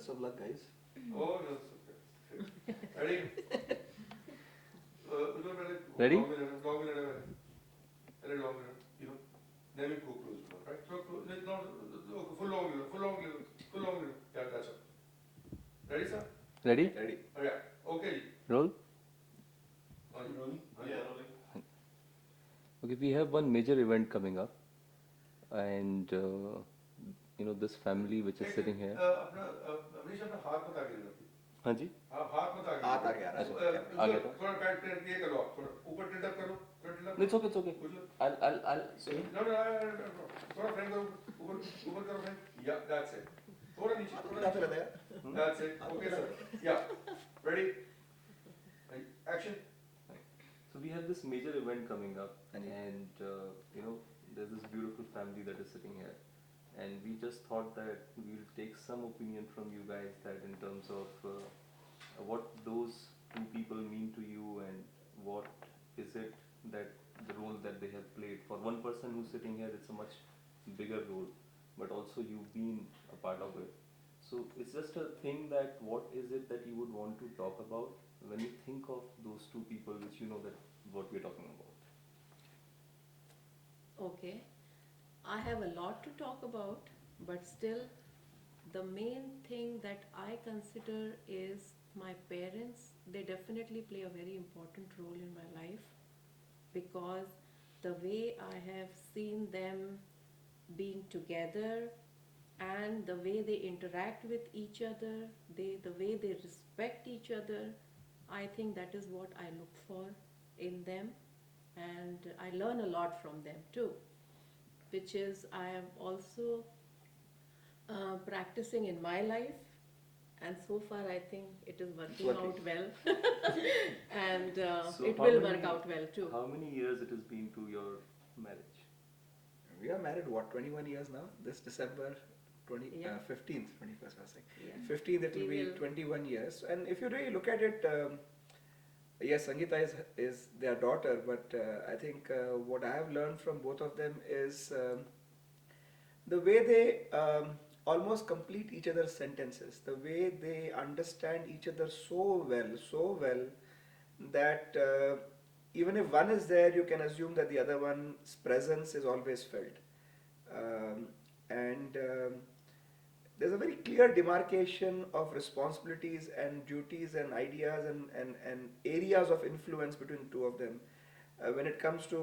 Best of luck, guys. Oh, no, it's okay. Ready? Ready? Long minute, long minute, very long minute, you know. Then we go close, right? So, no, full long minute, full long minute, full long minute. Yeah, that's it. Ready, sir? Ready? Ready? Oh, yeah. Okay. Roll. Are you rolling? Yeah, rolling. Okay, we have one major event coming up, and this family which is sitting here. अपना अमरीश अपना हाथ मत आगे रखो। हाँ जी. हाँ, हाथ मत आगे हाथ रखो। आगे आ रहा है, अच्छा, कैमरा। आ गया था. थोड़ा टाइट कर ये करो आप, थोड़ा ऊपर टिल्ट अप करो, थोड़ा tilt up No, it's okay, it's okay. कुछ लो। I'll. No, थोड़ा फ्रेंड करो, ऊपर ऊपर करो फ्रेंड। Yeah, that's it. थोड़ा नीचे, थोड़ा हाथ नीचे। रहता है। That's it. Okay, sir. Yeah. Ready? Action. So we have this major event coming up, हाँ जी. and there's this beautiful family that is sitting here, and we just thought that we'll take some opinion from you guys that in terms of what those two people mean to you, and what is it that the role that they have played. For one person who's sitting here, it's a much bigger role, but also you've been a part of it. So it's just a thing that what is it that you would want to talk about when you think of those two people, which you know that what we're talking about. Okay, I have a lot to talk about, but still, the main thing that I consider is my parents. They definitely play a very important role in my life because the way I have seen them being together and the way they interact with each other, the way they respect each other, I think that is what I look for in them, and I learn a lot from them too, which is I am also practicing in my life, and so far I think it is working out well, and So it how will many- work out well too. How many years it has been to your marriage? We are married, what, 21 years now? This December Yeah. 15th, 21st, I was saying. Yeah. 15th, it will We be will- 21 years. And if you really look at it, yes, Sangeeta is their daughter, but I think what I have learned from both of them is the way they almost complete each other's sentences, the way they understand each other so well that even if one is there, you can assume that the other one's presence is always felt. And there's a very clear demarcation of responsibilities and duties and ideas and areas of influence between the two of them. When it comes to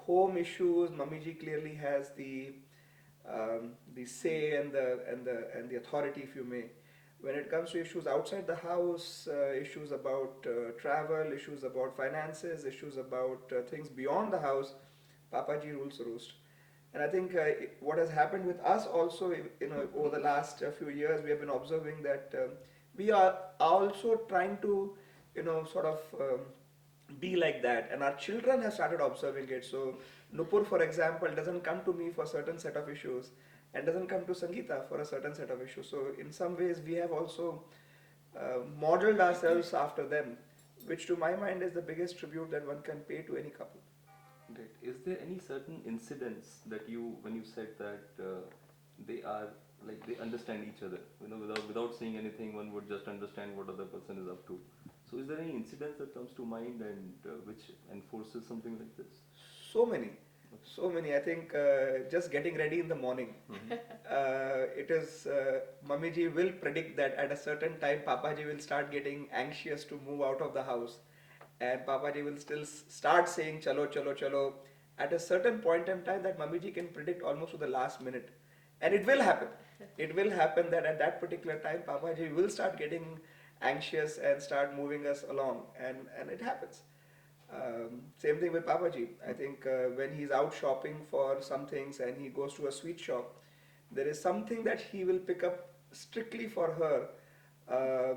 home issues, Mamiji clearly has the say and the authority, if you may. When it comes to issues outside the house, issues about travel, issues about finances, issues about things beyond the house, Papaji rules the roost. And I think what has happened with us also, over the last few years, we have been observing that we are also trying to, sort of be like that, and our children have started observing it. So Nupur, for example, doesn't come to me for a certain set of issues, and doesn't come to Sangeeta for a certain set of issues. So in some ways, we have also modeled ourselves after them, which to my mind is the biggest tribute that one can pay to any couple. Right. Is there any certain incidents that when you said that they are like they understand each other, without saying anything, one would just understand what other person is up to. So, is there any incidents that comes to mind and which enforces something like this? So many, so many. I think just getting ready in the morning. It is Mamiji will predict that at a certain time Papaji will start getting anxious to move out of the house, and Papaji will still start saying chalo chalo chalo. At a certain point in time, that Mamiji can predict almost to the last minute, and it will happen. It will happen that at that particular time Papaji will start getting anxious and start moving us along, and it happens. Same thing with Papaji. I think when he's out shopping for some things and he goes to a sweet shop, there is something that he will pick up strictly for her,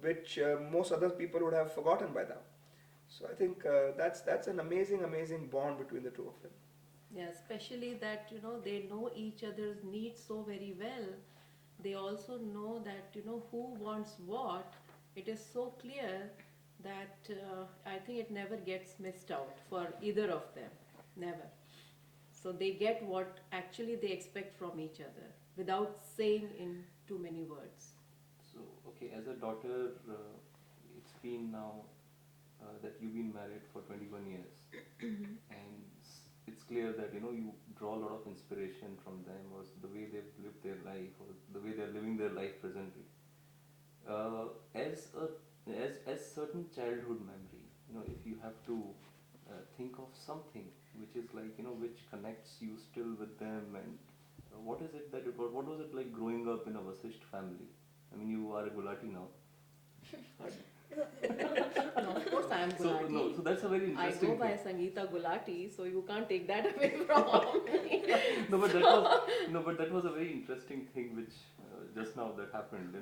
which most other people would have forgotten by now. So I think that's an amazing bond between the two of them. Yeah, especially that they know each other's needs so very well. They also know that who wants what. It is so clear that I think it never gets missed out for either of them, never. So they get what actually they expect from each other without saying in too many words. Okay, as a daughter, it's been now that you've been married for 21 years, and it's clear that you draw a lot of inspiration from them, or the way they've lived their life, or the way they're living their life presently. As a as certain childhood memory, if you have to think of something which is like which connects you still with them, and what is it that what was it like growing up in a Vasisht family? I mean, you are a Gulati now. No, of course I am Gulati. So that's a very I interesting go by thing. Sangeeta Gulati, so you can't take that away from me. But that was a very interesting thing which just now that happened.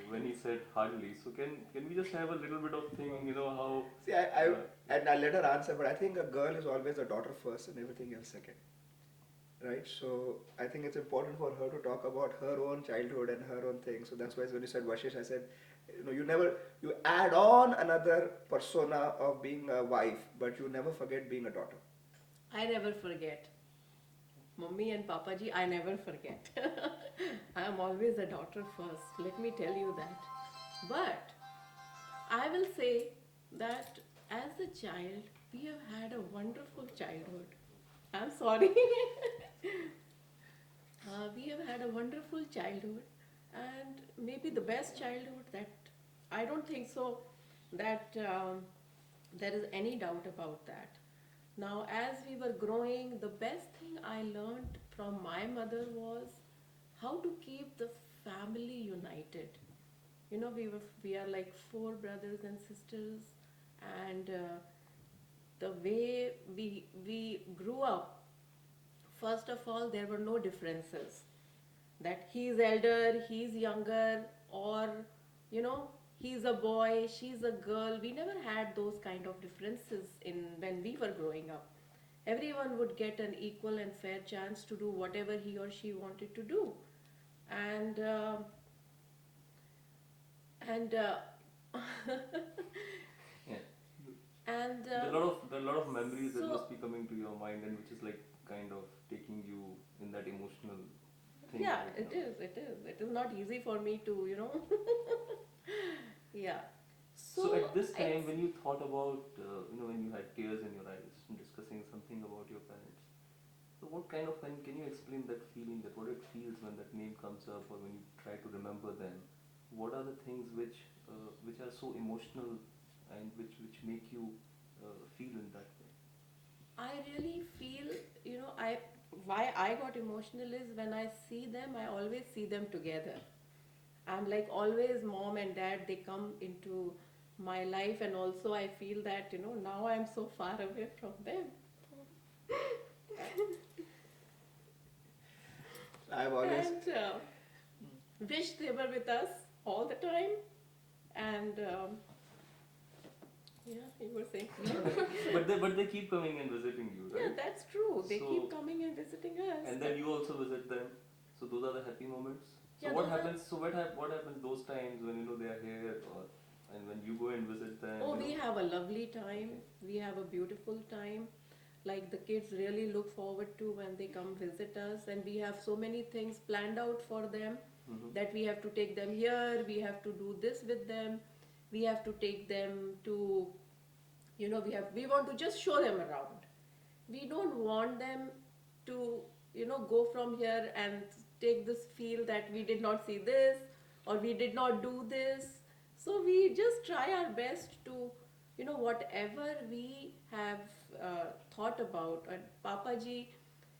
When he said hardly. So can we just have a little bit of thing? How. See, and I'll let her answer, but I think a girl is always a daughter first and everything else second. Right? So I think it's important for her to talk about her own childhood and her own thing. So that's why when you said Vashish, I said, you add on another persona of being a wife, but you never forget being a daughter. I never forget. Mummy and Papaji, I never forget. I am always a daughter first, let me tell you that. But I will say that as a child, we have had a wonderful childhood. I'm sorry. We have had a wonderful childhood, and maybe the best childhood that I don't think so that there is any doubt about that. Now, as we were growing, the best thing I learned from my mother was how to keep the family united. We are like four brothers and sisters, and the way we grew up, first of all, there were no differences that he's elder, he's younger, or you know, he's a boy, she's a girl. We never had those kind of differences in when we were growing up. Everyone would get an equal and fair chance to do whatever he or she wanted to do, and and Yeah. and There are a lot of memories that so must be coming to your mind, and which is like kind of taking you in that emotional thing yeah, right it now. is. It is not easy for me to, yeah. So So at this time, it's when you thought about, when you had tears in your eyes discussing something about your parents, so what kind of, can you explain that feeling, that what it feels when that name comes up, or when you try to remember them? What are the things which are so emotional, and which make you feel in that way? I really feel, I why I got emotional is when I see them, I always see them together. I'm like always mom and dad, they come into my life, and also I feel that, now I'm so far away from them. I've always, And wish they were with us all the time. And yeah, you were saying. But they keep coming and visiting you, Yeah, right? that's true. They So, keep coming and visiting us. and then you also visit them. So those are the happy moments. So Yeah, what those are. happens? So what happens those times when they are here, or and when you go and visit them? Oh, we have a lovely time. We have a beautiful time. Like the kids really look forward to when they come visit us, and we have so many things planned out for them Mm-hmm. that we have to take them here, we have to do this with them, we have to take them to, we want to just show them around. We don't want them to, go from here and take this feel that we did not see this or we did not do this. So we just try our best to, whatever we have thought about. And Papaji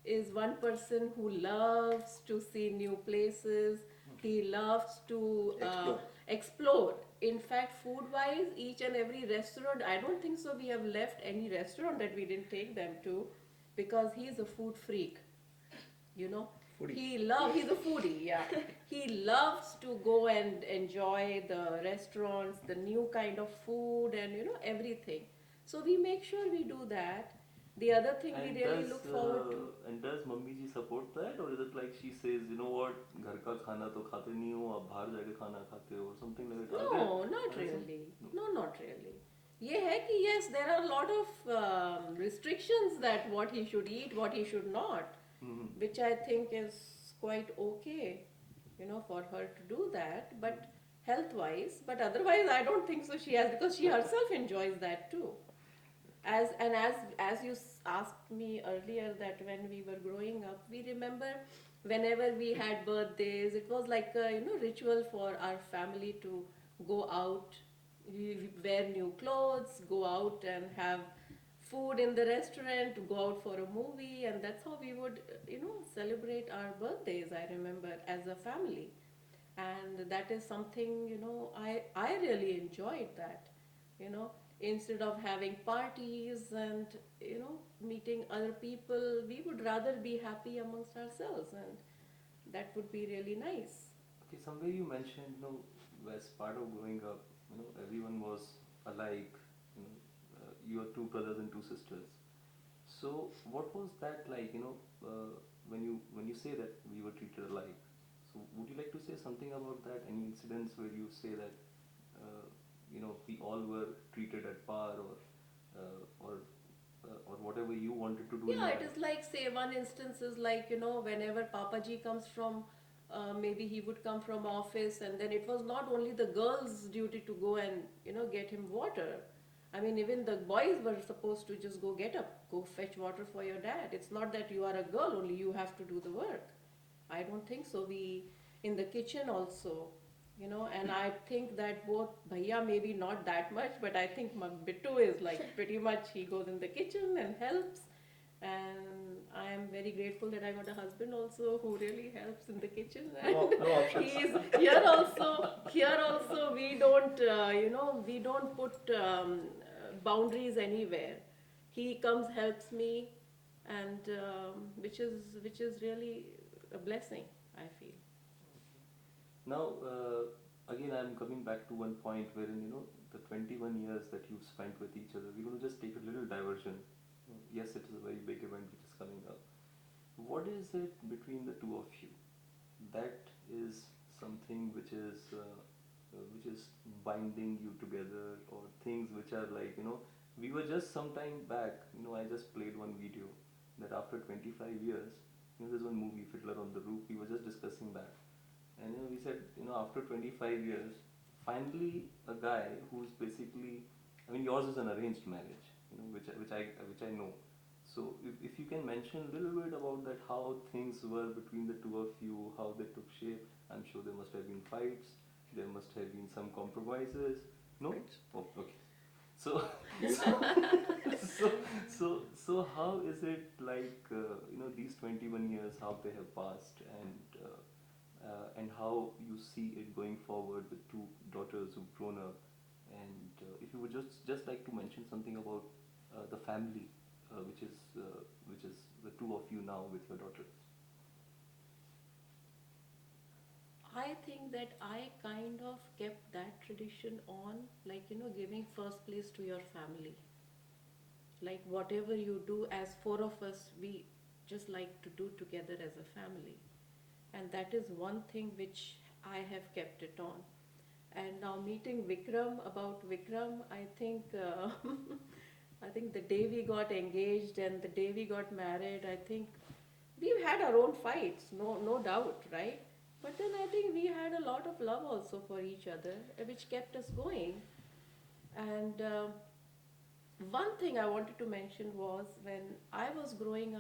is one person who loves to see new places. He loves to explore. explore. In fact, food wise, each and every restaurant, I don't think so we have left any restaurant that we didn't take them to, because he's a food freak. you know Foodie. he's a foodie, yeah. He loves to go and enjoy the restaurants, the new kind of food, and everything. So we make sure we do that. The other thing we And really look forward to. does mummy ji support that, or is it like she says, you know what, घर का खाना तो खाते नहीं हो, आप बाहर जाके खाना खाते हो, or something like that? No, not are there some? really. No. No, not really. ये है कि yes, there are a lot of restrictions that what he should eat, what he should not, Mm-hmm. which I think is quite okay, for her to do that. But health wise, but otherwise I don't think so she has, because she herself enjoys that too. As you asked me earlier, that when we were growing up, we remember whenever we had birthdays, it was like a ritual for our family to go out, we wear new clothes, go out and have food in the restaurant, go out for a movie, and that's how we would celebrate our birthdays, I remember, as a family. And that is something, I really enjoyed that, you know instead of having parties and meeting other people, we would rather be happy amongst ourselves, and that would be really nice. Okay, somewhere you mentioned, as part of growing up, everyone was alike. You are two brothers and two sisters. So, what was that like? When you say that we were treated alike. So, would you like to say something about that? Any incidents where you say that, we all were treated at par, or whatever you wanted to do in Yeah, it life? is like, say, one instance is like, whenever Papa Ji comes from, maybe he would come from office, and then it was not only the girls' duty to go and, get him water. I mean, even the boys were supposed to just go get up, go fetch water for your dad. It's not that you are a girl, only you have to do the work. I don't think so. In the kitchen also, and I think that both Bhaiya, maybe not that much, but I think my Bittu is like pretty much, he goes in the kitchen and helps. And I am very grateful that I got a husband also who really helps in the kitchen. No, no options. He's here also. Here also, we don't put boundaries anywhere. He comes, helps me, and which is really a blessing, I feel. Now, again, I'm coming back to one point wherein, the 21 years that you've spent with each other, we're going to just take a little diversion. Yes, it is a very big event which is coming up. What is it between the two of you that is something which is binding you together, or things which are like, we were just some time back, I just played one video that after 25 years, there's one movie, Fiddler on the Roof, we were just discussing that. And we said, after 25 years, finally a guy who's basically, I mean, yours is an arranged marriage, which I know. So if you can mention a little bit about that, how things were between the two of you, how they took shape. I'm sure there must have been fights, there must have been some compromises. No? Right. Oh, okay. So, so, so how is it like, these 21 years, how they have passed, and how you see it going forward with two daughters who've grown up, and if you would just like to mention something about the family, which is the two of you now with your daughters. I think that I kind of kept that tradition on, like, giving first place to your family. Like, whatever you do, as four of us, we just like to do together as a family. And that is one thing which I have kept it on. And now meeting Vikram, about Vikram, I think I think the day we got engaged and the day we got married, I think we've had our own fights, no doubt, right? But then I think we had a lot of love also for each other, which kept us going. And one thing I wanted to mention was, when I was growing